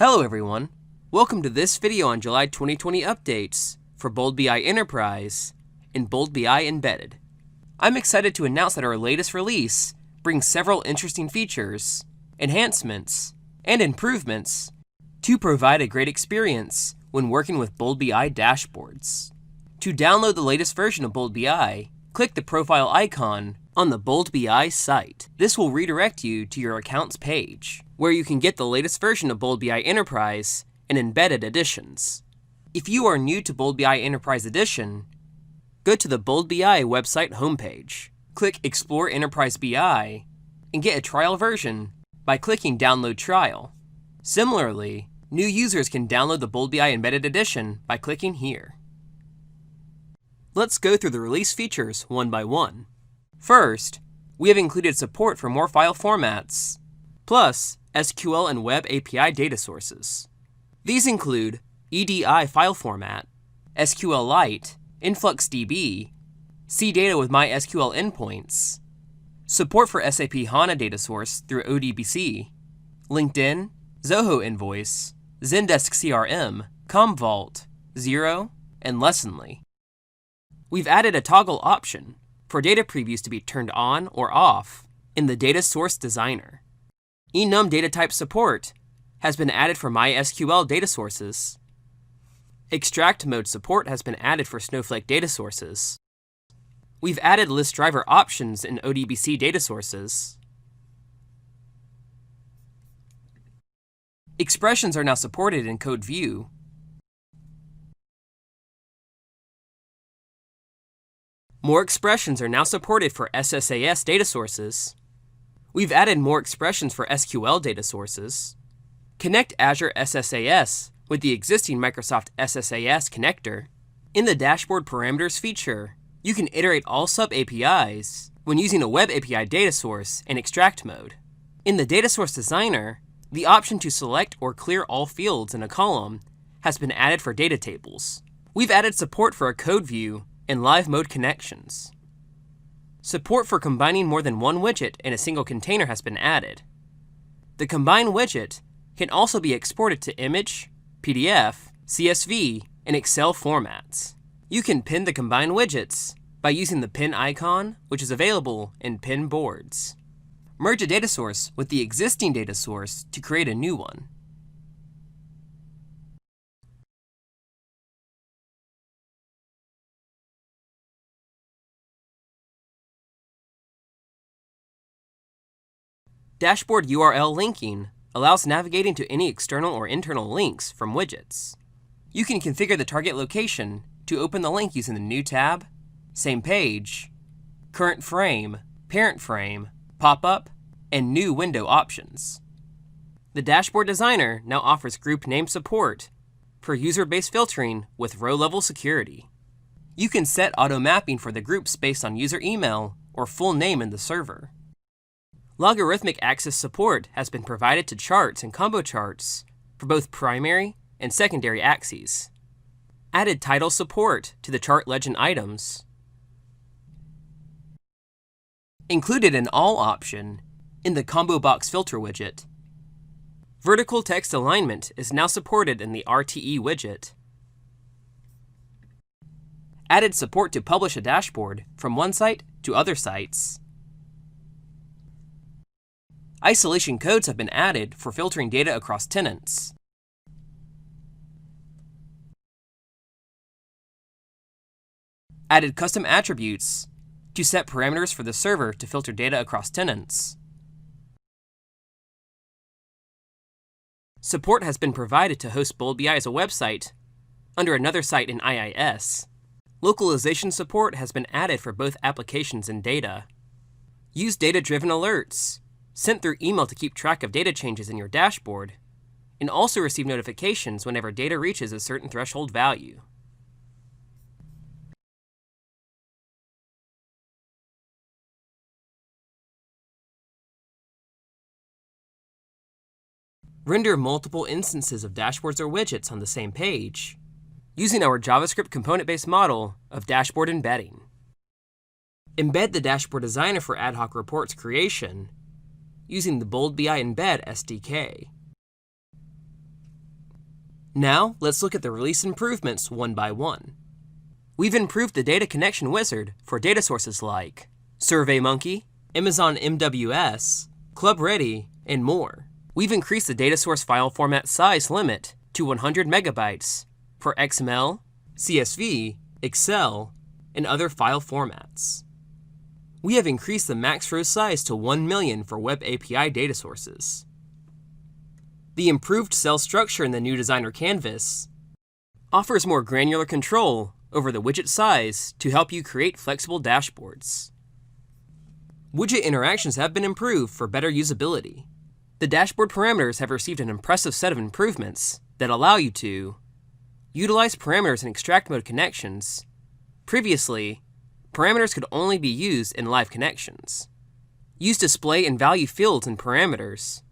Hello everyone, welcome to this video on July 2020 updates for Bold BI Enterprise and Bold BI Embedded. I'm excited to announce that our latest release brings several interesting features, enhancements, and improvements to provide a great experience when working with Bold BI dashboards. To download the latest version of Bold BI, click the profile icon on the Bold BI site. This will redirect you to your account's page, where you can get the latest version of Bold BI Enterprise and Embedded editions. If you are new to Bold BI Enterprise Edition, go to the Bold BI website homepage. Click Explore Enterprise BI and get a trial version by clicking Download Trial. Similarly, new users can download the Bold BI Embedded Edition by clicking here. Let's go through the release features one by one. First, we have included support for more file formats, plus SQL and Web API data sources. These include EDI file format, SQLite, InfluxDB, CData with MySQL endpoints, support for SAP HANA data source through ODBC, LinkedIn, Zoho Invoice, Zendesk CRM, Commvault, Xero, and Lessonly. We've added a toggle option for data previews to be turned on or off in the Data Source Designer. Enum data type support has been added for MySQL data sources. Extract mode support has been added for Snowflake data sources. We've added list driver options in ODBC data sources. Expressions are now supported in Code View. More expressions are now supported for SSAS data sources. We've added more expressions for SQL data sources. Connect Azure SSAS with the existing Microsoft SSAS connector. In the Dashboard Parameters feature, you can iterate all sub-APIs when using a Web API data source in extract mode. In the Data Source Designer, the option to select or clear all fields in a column has been added for data tables. We've added support for a code view and live mode connections. Support for combining more than one widget in a single container has been added. The combined widget can also be exported to image, PDF, CSV, and Excel formats. You can pin the combined widgets by using the pin icon, which is available in pin boards. Merge a data source with the existing data source to create a new one. Dashboard URL linking allows navigating to any external or internal links from widgets. You can configure the target location to open the link using the New tab, Same Page, Current Frame, Parent Frame, Pop-up, and New Window options. The Dashboard Designer now offers group name support for user-based filtering with row-level security. You can set auto-mapping for the groups based on user email or full name in the server. Logarithmic axis support has been provided to charts and combo charts for both primary and secondary axes. Added title support to the chart legend items. Included an all option in the combo box filter widget. Vertical text alignment is now supported in the RTE widget. Added support to publish a dashboard from one site to other sites. Isolation codes have been added for filtering data across tenants. Added custom attributes to set parameters for the server to filter data across tenants. Support has been provided to host Bold BI as a website under another site in IIS. Localization support has been added for both applications and data. Use data-driven alerts sent through email to keep track of data changes in your dashboard, and also receive notifications whenever data reaches a certain threshold value. Render multiple instances of dashboards or widgets on the same page using our JavaScript component-based model of dashboard embedding. Embed the Dashboard Designer for ad hoc reports creation using the Bold BI Embed SDK. Now, let's look at the release improvements one by one. We've improved the data connection wizard for data sources like SurveyMonkey, Amazon MWS, Club Ready, and more. We've increased the data source file format size limit to 100 megabytes for XML, CSV, Excel, and other file formats. We have increased the max row size to 1 million for Web API data sources. The improved cell structure in the new Designer canvas offers more granular control over the widget size to help you create flexible dashboards. Widget interactions have been improved for better usability. The dashboard parameters have received an impressive set of improvements that allow you to utilize parameters in extract mode connections. Previously, parameters could only be used in live connections. Use display and value fields in parameters.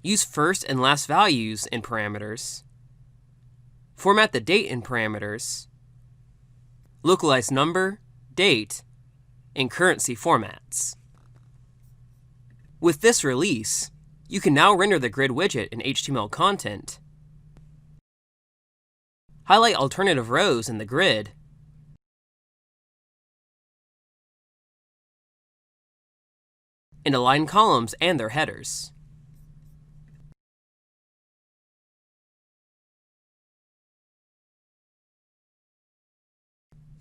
Use first and last values in parameters. Format the date in parameters. Localize number, date, and currency formats. With this release, you can now render the grid widget in HTML content, highlight alternative rows in the grid, and align columns and their headers.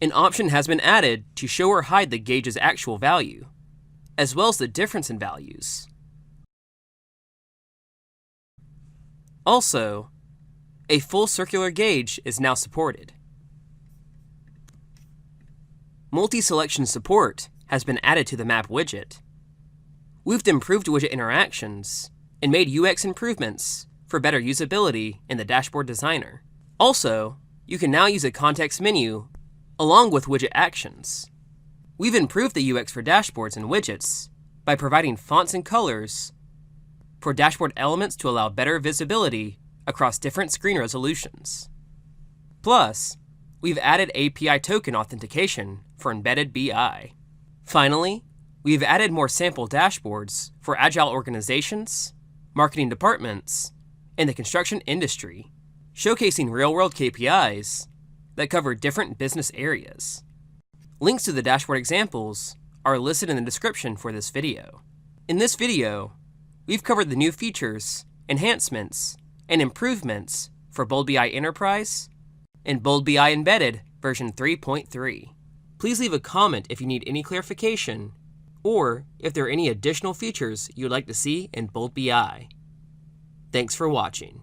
An option has been added to show or hide the gauge's actual value, as well as the difference in values. Also, a full circular gauge is now supported. Multi-selection support has been added to the map widget. We've improved widget interactions and made UX improvements for better usability in the dashboard designer. Also, you can now use a context menu along with widget actions. We've improved the UX for dashboards and widgets by providing fonts and colors for dashboard elements to allow better visibility across different screen resolutions. Plus, we've added API token authentication for embedded BI. Finally, we've added more sample dashboards for agile organizations, marketing departments, and the construction industry, showcasing real-world KPIs that cover different business areas. Links to the dashboard examples are listed in the description for this video. In this video, we've covered the new features, enhancements, and improvements for Bold BI Enterprise and Bold BI Embedded version 3.3. Please leave a comment if you need any clarification or if there are any additional features you'd like to see in Bold BI. Thanks for watching.